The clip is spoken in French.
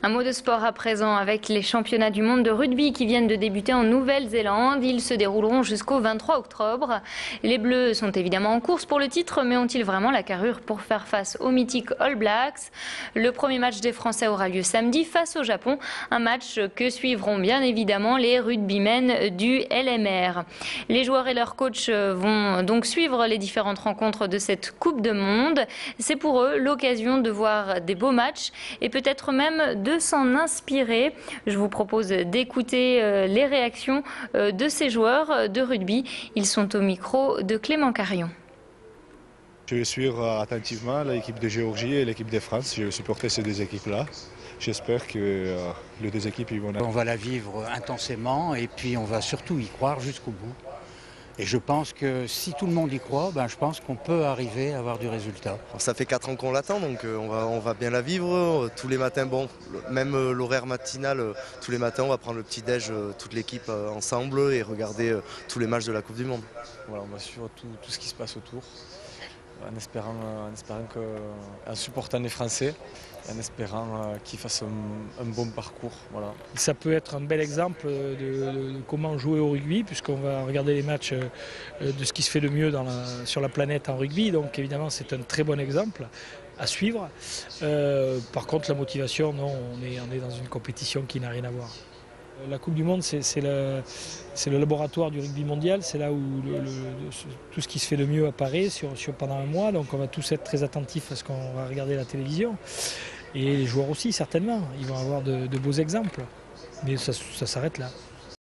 Un mot de sport à présent avec les championnats du monde de rugby qui viennent de débuter en Nouvelle-Zélande. Ils se dérouleront jusqu'au 23 octobre. Les Bleus sont évidemment en course pour le titre, mais ont-ils vraiment la carrure pour faire face aux mythiques All Blacks? Le premier match des Français aura lieu samedi face au Japon. Un match que suivront bien évidemment les rugbymen du LMR. Les joueurs et leurs coachs vont donc suivre les différentes rencontres de cette Coupe du Monde. C'est pour eux l'occasion de voir des beaux matchs et peut-être même de s'en inspirer. Je vous propose d'écouter les réactions de ces joueurs de rugby. Ils sont au micro de Clément Carion. Je vais suivre attentivement l'équipe de Géorgie et l'équipe de France. Je vais supporter ces deux équipes-là. J'espère que les deux équipes vont... On va la vivre intensément et puis on va surtout y croire jusqu'au bout. Et je pense que si tout le monde y croit, je pense qu'on peut arriver à avoir du résultat. Ça fait 4 ans qu'on l'attend, donc on va bien la vivre. Tous les matins, même l'horaire matinal, tous les matins on va prendre le petit-déj, toute l'équipe ensemble et regarder tous les matchs de la Coupe du Monde. Voilà, on va suivre tout ce qui se passe autour, en espérant en supportant les Français, en espérant qu'ils fassent un bon parcours. Voilà. Ça peut être un bel exemple de comment jouer au rugby, puisqu'on va regarder les matchs de ce qui se fait de mieux sur la planète en rugby. Donc évidemment c'est un très bon exemple à suivre. Par contre la motivation, non, on est dans une compétition qui n'a rien à voir. La Coupe du Monde, c'est le laboratoire du rugby mondial, c'est là où tout ce qui se fait de mieux apparaît pendant un mois, donc on va tous être très attentifs à ce qu'on va regarder à la télévision. Et les joueurs aussi, certainement, ils vont avoir de beaux exemples, mais ça s'arrête là.